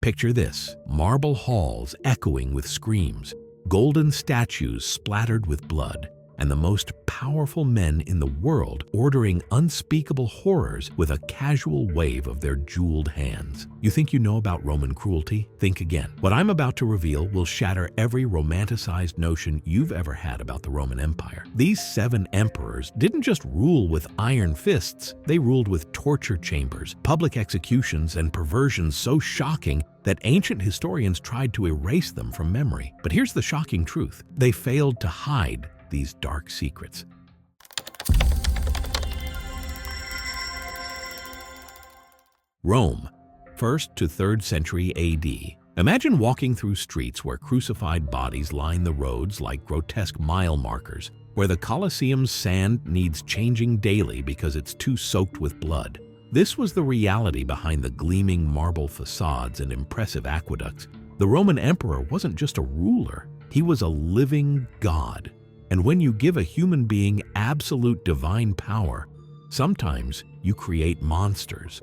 Picture this: marble halls echoing with screams, golden statues splattered with blood, and the most powerful men in the world ordering unspeakable horrors with a casual wave of their jeweled hands. You think you know about Roman cruelty? Think again. What I'm about to reveal will shatter every romanticized notion you've ever had about the Roman Empire. These 7 emperors didn't just rule with iron fists, they ruled with torture chambers, public executions, and perversions so shocking that ancient historians tried to erase them from memory. But here's the shocking truth: they failed to hide these dark secrets. Rome, 1st to 3rd century AD. Imagine walking through streets where crucified bodies line the roads like grotesque mile markers, where the Colosseum's sand needs changing daily because it's too soaked with blood. This was the reality behind the gleaming marble facades and impressive aqueducts. The Roman emperor wasn't just a ruler, he was a living god. And when you give a human being absolute divine power, sometimes you create monsters.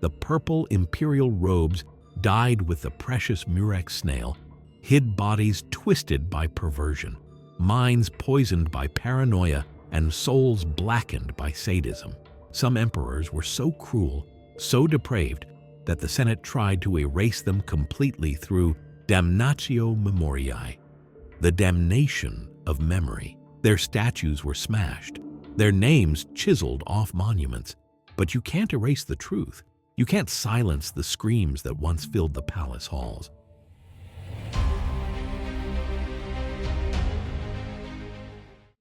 The purple imperial robes dyed with the precious murex snail hid bodies twisted by perversion, minds poisoned by paranoia, and souls blackened by sadism. Some emperors were so cruel, so depraved, that the Senate tried to erase them completely through damnatio memoriae, the damnation of memory. Their statues were smashed, their names chiseled off monuments. But you can't erase the truth. You can't silence the screams that once filled the palace halls.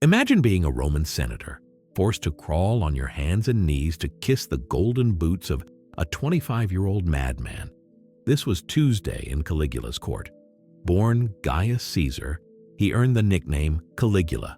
Imagine being a Roman senator, forced to crawl on your hands and knees to kiss the golden boots of a 25-year-old madman. This was Tuesday in Caligula's court. Born Gaius Caesar, he earned the nickname Caligula,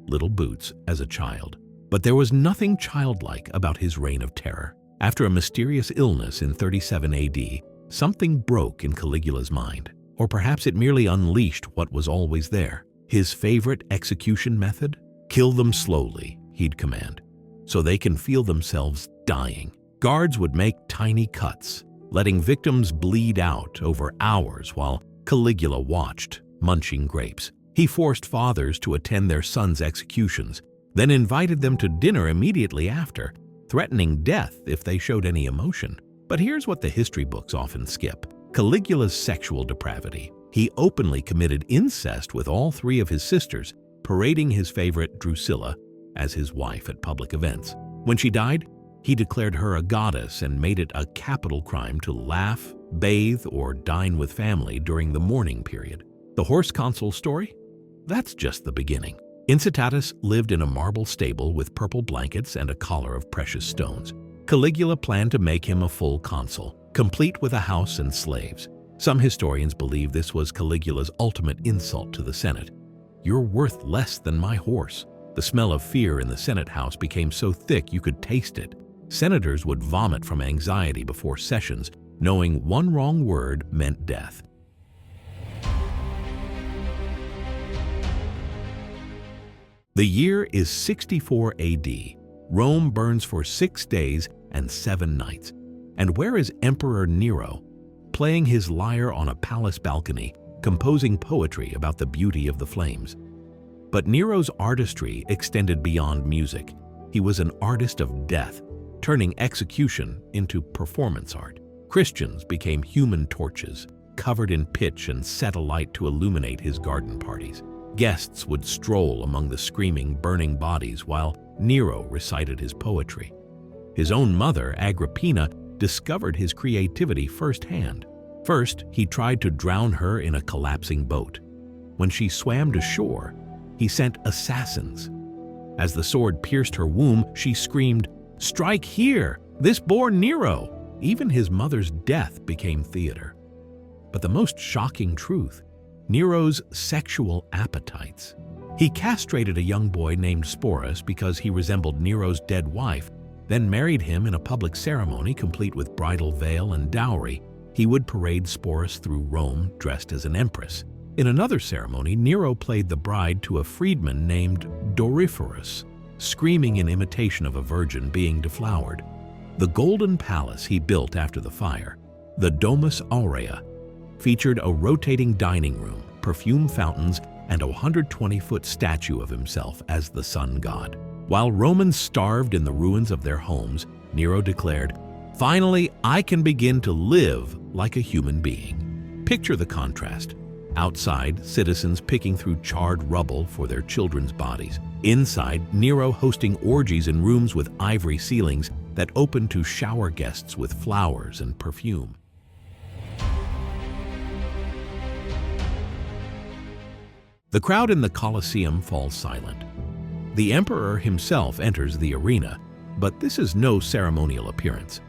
Little Boots, as a child. But there was nothing childlike about his reign of terror. After a mysterious illness in 37 AD, something broke in Caligula's mind. Or perhaps it merely unleashed what was always there. His favorite execution method? Kill them slowly, he'd command, so they can feel themselves dying. Guards would make tiny cuts, letting victims bleed out over hours while Caligula watched, munching grapes. He forced fathers to attend their sons' executions, then invited them to dinner immediately after, threatening death if they showed any emotion. But here's what the history books often skip: Caligula's sexual depravity. He openly committed incest with all 3 of his sisters, parading his favorite Drusilla as his wife at public events. When she died, he declared her a goddess and made it a capital crime to laugh, bathe, or dine with family during the mourning period. The horse consul story? That's just the beginning. Incitatus lived in a marble stable with purple blankets and a collar of precious stones. Caligula planned to make him a full consul, complete with a house and slaves. Some historians believe this was Caligula's ultimate insult to the Senate. "You're worth less than my horse." The smell of fear in the Senate house became so thick you could taste it. Senators would vomit from anxiety before sessions, knowing one wrong word meant death. The year is 64 AD. Rome burns for 6 days and 7 nights. And where is Emperor Nero? Playing his lyre on a palace balcony, composing poetry about the beauty of the flames. But Nero's artistry extended beyond music. He was an artist of death, turning execution into performance art. Christians became human torches, covered in pitch and set alight to illuminate his garden parties. Guests would stroll among the screaming, burning bodies while Nero recited his poetry. His own mother, Agrippina, discovered his creativity firsthand. First, he tried to drown her in a collapsing boat. When she swam to shore, he sent assassins. As the sword pierced her womb, she screamed, "Strike here! This bore Nero!" Even his mother's death became theater. But the most shocking truth: Nero's sexual appetites. He castrated a young boy named Sporus because he resembled Nero's dead wife, then married him in a public ceremony complete with bridal veil and dowry. He would parade Sporus through Rome dressed as an empress. In another ceremony, Nero played the bride to a freedman named Doryphorus, screaming in imitation of a virgin being deflowered. The golden palace he built after the fire, the Domus Aurea, featured a rotating dining room, perfume fountains, and a 120-foot statue of himself as the sun god. While Romans starved in the ruins of their homes, Nero declared, "Finally, I can begin to live like a human being." Picture the contrast. Outside, citizens picking through charred rubble for their children's bodies. Inside, Nero hosting orgies in rooms with ivory ceilings that open to shower guests with flowers and perfume. The crowd in the Colosseum falls silent. The emperor himself enters the arena, but this is no ceremonial appearance.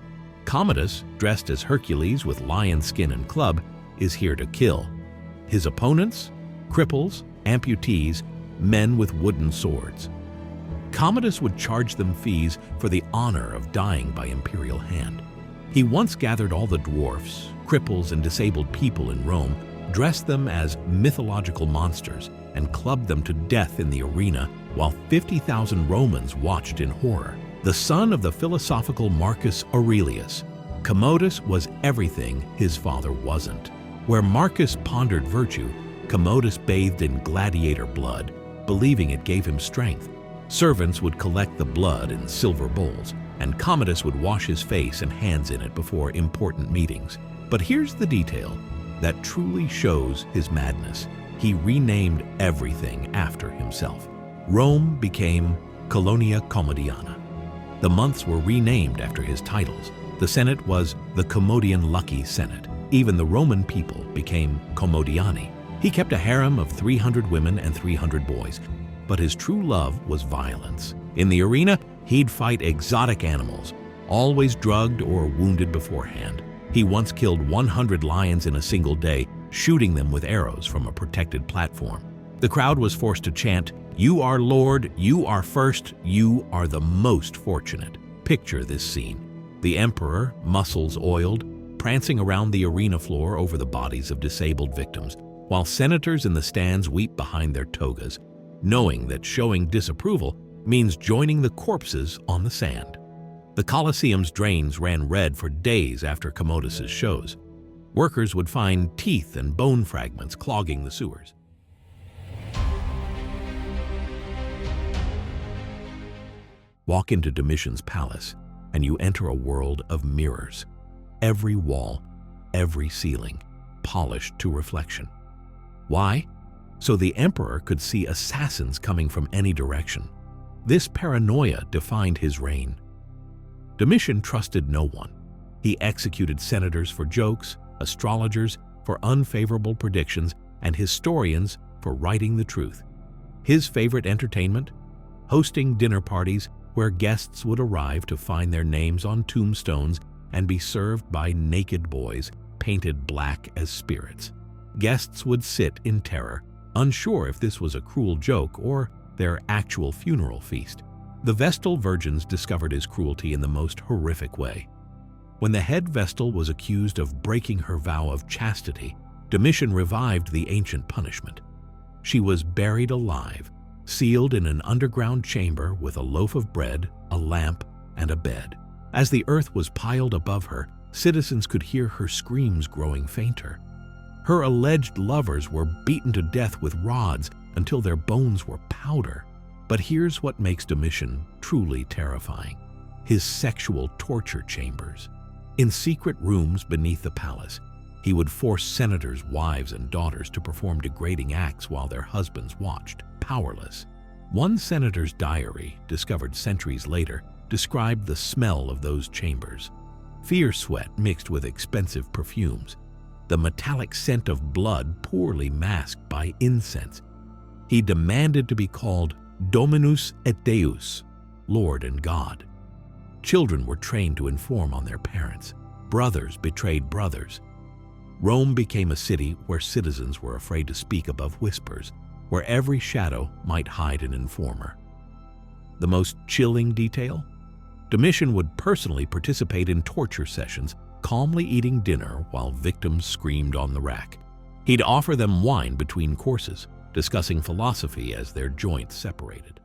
Commodus, dressed as Hercules with lion skin and club, is here to kill. His opponents, cripples, amputees, men with wooden swords. Commodus would charge them fees for the honor of dying by imperial hand. He once gathered all the dwarfs, cripples, and disabled people in Rome, dressed them as mythological monsters, and clubbed them to death in the arena while 50,000 Romans watched in horror. The son of the philosophical Marcus Aurelius, Commodus was everything his father wasn't. Where Marcus pondered virtue, Commodus bathed in gladiator blood, believing it gave him strength. Servants would collect the blood in silver bowls, and Commodus would wash his face and hands in it before important meetings. But here's the detail that truly shows his madness. He renamed everything after himself. Rome became Colonia Commodiana. The months were renamed after his titles. The Senate was the Commodian Lucky Senate. Even the Roman people became Commodiani. He kept a harem of 300 women and 300 boys, but his true love was violence. In the arena, he'd fight exotic animals, always drugged or wounded beforehand. He once killed 100 lions in a single day, shooting them with arrows from a protected platform. The crowd was forced to chant, "You are Lord, you are first, you are the most fortunate." Picture this scene. The emperor, muscles oiled, prancing around the arena floor over the bodies of disabled victims, while senators in the stands weep behind their togas, knowing that showing disapproval means joining the corpses on the sand. The Colosseum's drains ran red for days after Commodus's shows. Workers would find teeth and bone fragments clogging the sewers. Walk into Domitian's palace, and you enter a world of mirrors. Every wall, every ceiling, polished to reflection. Why? So the emperor could see assassins coming from any direction. This paranoia defined his reign. Domitian trusted no one. He executed senators for jokes, astrologers for unfavorable predictions, and historians for writing the truth. His favorite entertainment? Hosting dinner parties where guests would arrive to find their names on tombstones and be served by naked boys painted black as spirits. Guests would sit in terror, unsure if this was a cruel joke or their actual funeral feast. The Vestal virgins discovered his cruelty in the most horrific way. When the head Vestal was accused of breaking her vow of chastity, Domitian revived the ancient punishment. She was buried alive, sealed in an underground chamber with a loaf of bread, a lamp, and a bed. As the earth was piled above her, citizens could hear her screams growing fainter. Her alleged lovers were beaten to death with rods until their bones were powder. But here's what makes Domitian truly terrifying: his sexual torture chambers. In secret rooms beneath the palace, he would force senators' wives and daughters to perform degrading acts while their husbands watched, powerless. One senator's diary, discovered centuries later, described the smell of those chambers. Fierce sweat mixed with expensive perfumes, the metallic scent of blood poorly masked by incense. He demanded to be called Dominus et Deus, Lord and God. Children were trained to inform on their parents. Brothers betrayed brothers. Rome became a city where citizens were afraid to speak above whispers, where every shadow might hide an informer. The most chilling detail? Domitian would personally participate in torture sessions, calmly eating dinner while victims screamed on the rack. He'd offer them wine between courses, discussing philosophy as their joints separated.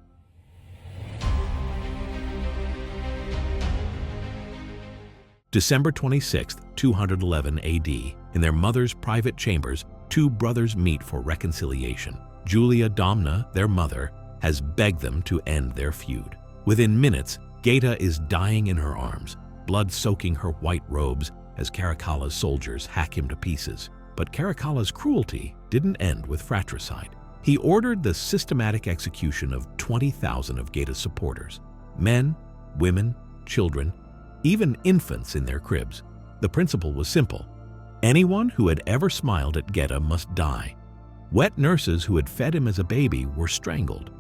December 26, 211 AD, in their mother's private chambers, two brothers meet for reconciliation. Julia Domna, their mother, has begged them to end their feud. Within minutes, Geta is dying in her arms, blood soaking her white robes as Caracalla's soldiers hack him to pieces. But Caracalla's cruelty didn't end with fratricide. He ordered the systematic execution of 20,000 of Geta's supporters, men, women, children, even infants in their cribs. The principle was simple. Anyone who had ever smiled at Geta must die. Wet nurses who had fed him as a baby were strangled.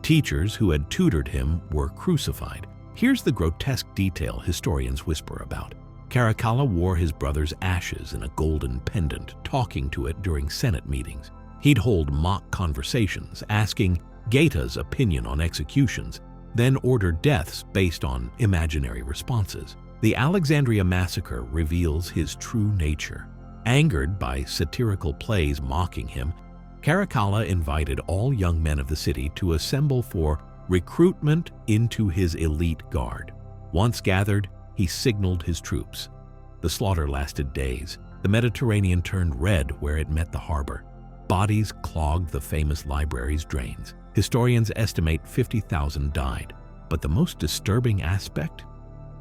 Teachers who had tutored him were crucified. Here's the grotesque detail historians whisper about. Caracalla wore his brother's ashes in a golden pendant, talking to it during Senate meetings. He'd hold mock conversations, asking Geta's opinion on executions, then order deaths based on imaginary responses. The Alexandria massacre reveals his true nature. Angered by satirical plays mocking him, Caracalla invited all young men of the city to assemble for recruitment into his elite guard. Once gathered, he signaled his troops. The slaughter lasted days. The Mediterranean turned red where it met the harbor. Bodies clogged the famous library's drains. Historians estimate 50,000 died. But the most disturbing aspect?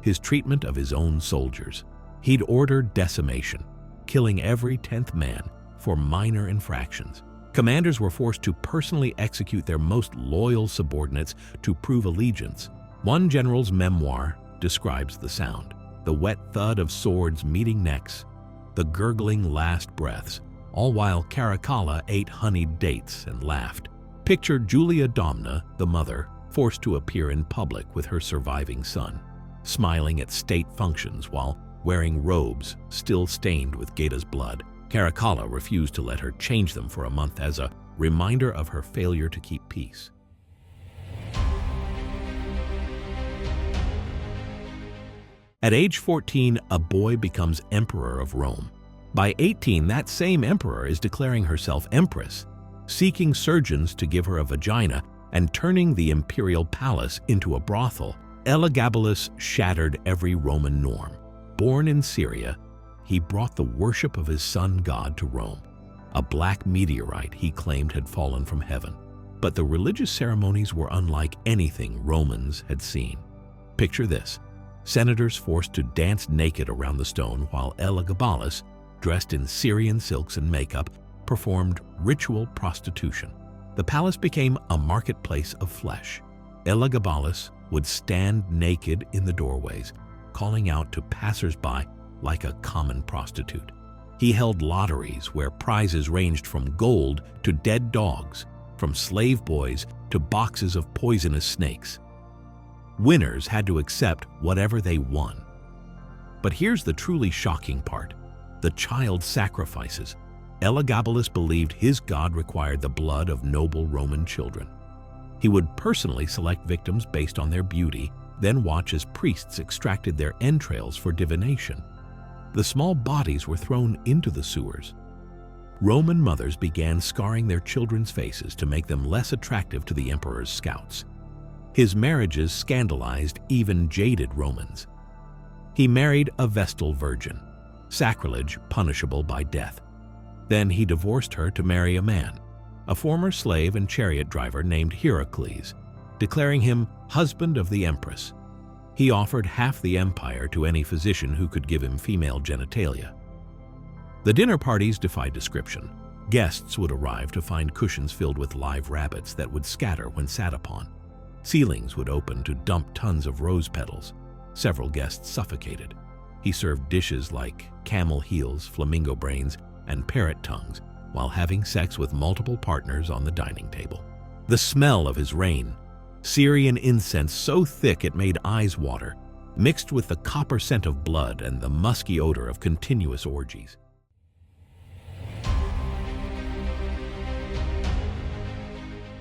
His treatment of his own soldiers. He'd ordered decimation, killing every 10th man for minor infractions. Commanders were forced to personally execute their most loyal subordinates to prove allegiance. One general's memoir describes the sound: the wet thud of swords meeting necks, the gurgling last breaths, all while Caracalla ate honeyed dates and laughed. Picture Julia Domna, the mother, forced to appear in public with her surviving son, smiling at state functions while wearing robes still stained with Geta's blood. Caracalla refused to let her change them for a month as a reminder of her failure to keep peace. At age 14, a boy becomes emperor of Rome. By 18, that same emperor is declaring herself empress, seeking surgeons to give her a vagina and turning the imperial palace into a brothel. Elagabalus shattered every Roman norm. Born in Syria, he brought the worship of his sun god to Rome. A black meteorite he claimed had fallen from heaven. But the religious ceremonies were unlike anything Romans had seen. Picture this: senators forced to dance naked around the stone while Elagabalus, dressed in Syrian silks and makeup, performed ritual prostitution. The palace became a marketplace of flesh. Elagabalus would stand naked in the doorways, calling out to passers-by like a common prostitute. He held lotteries where prizes ranged from gold to dead dogs, from slave boys to boxes of poisonous snakes. Winners had to accept whatever they won. But here's the truly shocking part: the child sacrifices. Elagabalus believed his god required the blood of noble Roman children. He would personally select victims based on their beauty, then watch as priests extracted their entrails for divination. The small bodies were thrown into the sewers. Roman mothers began scarring their children's faces to make them less attractive to the emperor's scouts. His marriages scandalized even jaded Romans. He married a Vestal virgin, sacrilege punishable by death. Then he divorced her to marry a man, a former slave and chariot driver named Heracles, declaring him husband of the empress. He offered half the empire to any physician who could give him female genitalia. The dinner parties defied description. Guests would arrive to find cushions filled with live rabbits that would scatter when sat upon. Ceilings would open to dump tons of rose petals. Several guests suffocated. He served dishes like camel heels, flamingo brains, and parrot tongues while having sex with multiple partners on the dining table. The smell of his reign, Syrian incense so thick it made eyes water, mixed with the copper scent of blood and the musky odor of continuous orgies.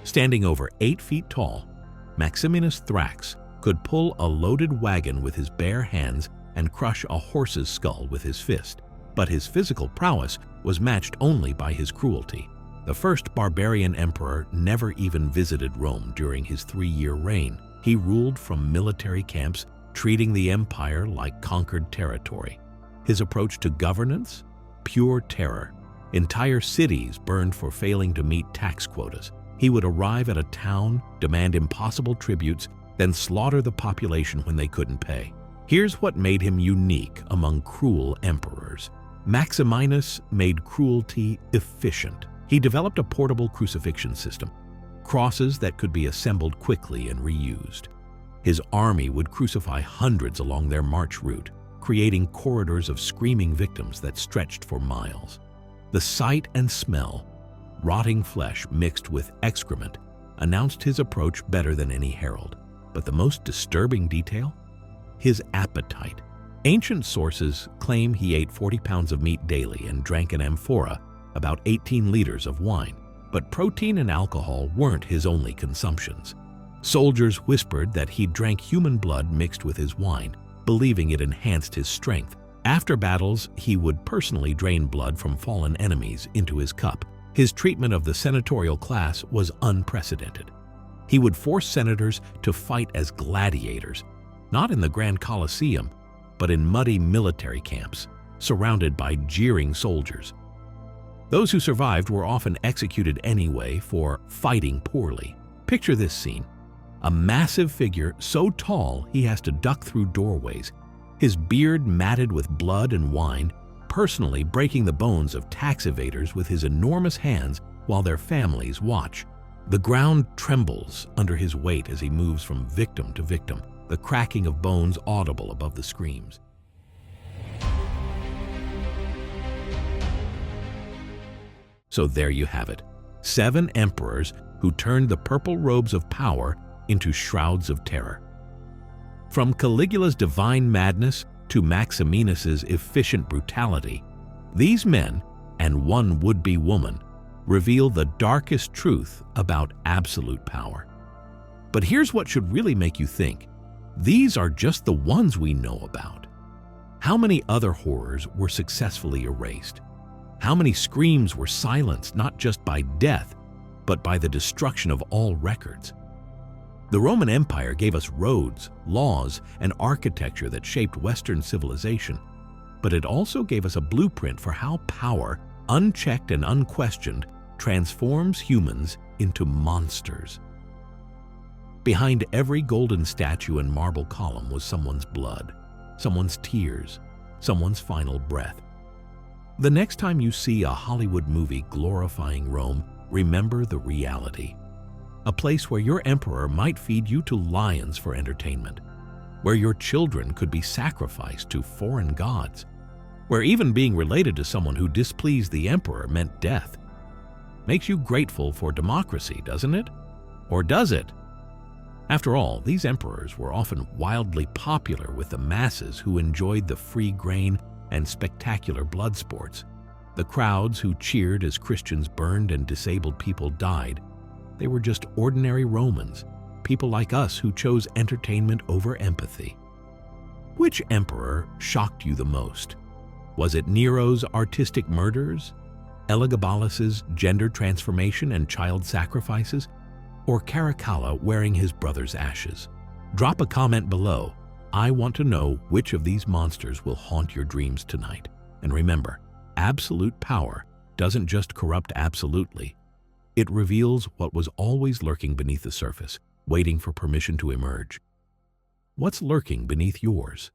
Standing over 8 feet tall, Maximinus THRAX could pull a loaded wagon with his bare hands and crush a horse's skull with his fist. But his physical prowess was matched only by his cruelty. The first barbarian emperor never even visited Rome during his 3-year reign. He ruled from military camps treating the empire like conquered territory. His approach to governance? Pure terror. Entire cities burned for failing to meet tax quotas. He would arrive at a town, demand impossible tributes, then slaughter the population when they couldn't pay. Here's what made him unique among cruel emperors. Maximinus made cruelty efficient. He developed a portable crucifixion system, crosses that could be assembled quickly and reused. His army would crucify hundreds along their march route, creating corridors of screaming victims that stretched for miles. The sight and smell, rotting flesh mixed with excrement, announced his approach better than any herald. But the most disturbing detail? His appetite. Ancient sources claim he ate 40 pounds of meat daily and drank an amphora, about 18 liters of wine. But protein and alcohol weren't his only consumptions. Soldiers whispered that he drank human blood mixed with his wine, believing it enhanced his strength. After battles, he would personally drain blood from fallen enemies into his cup. His treatment of the senatorial class was unprecedented. He would force senators to fight as gladiators, not in the Grand Colosseum, but in muddy military camps, surrounded by jeering soldiers. Those who survived were often executed anyway for fighting poorly. Picture this scene. A massive figure so tall he has to duck through doorways, his beard matted with blood and wine, personally breaking the bones of tax evaders with his enormous hands while their families watch. The ground trembles under his weight as he moves from victim to victim, the cracking of bones audible above the screams. So there you have it, 7 emperors who turned the purple robes of power into shrouds of terror. From Caligula's divine madness to Maximinus's efficient brutality, these men, and one would-be woman, reveal the darkest truth about absolute power. But here's what should really make you think. These are just the ones we know about. How many other horrors were successfully erased? How many screams were silenced not just by death, but by the destruction of all records? The Roman Empire gave us roads, laws, and architecture that shaped Western civilization, but it also gave us a blueprint for how power, unchecked and unquestioned, transforms humans into monsters. Behind every golden statue and marble column was someone's blood, someone's tears, someone's final breath. The next time you see a Hollywood movie glorifying Rome, remember the reality. A place where your emperor might feed you to lions for entertainment, where your children could be sacrificed to foreign gods, where even being related to someone who displeased the emperor meant death. Makes you grateful for democracy, doesn't it? Or does it? After all, these emperors were often wildly popular with the masses who enjoyed the free grain and spectacular blood sports. The crowds who cheered as Christians burned and disabled people died. They were just ordinary Romans, people like us who chose entertainment over empathy. Which emperor shocked you the most? Was it Nero's artistic murders, Elagabalus's gender transformation and child sacrifices, or Caracalla wearing his brother's ashes? Drop a comment below. I want to know which of these monsters will haunt your dreams tonight. And remember, absolute power doesn't just corrupt absolutely. It reveals what was always lurking beneath the surface, waiting for permission to emerge. What's lurking beneath yours?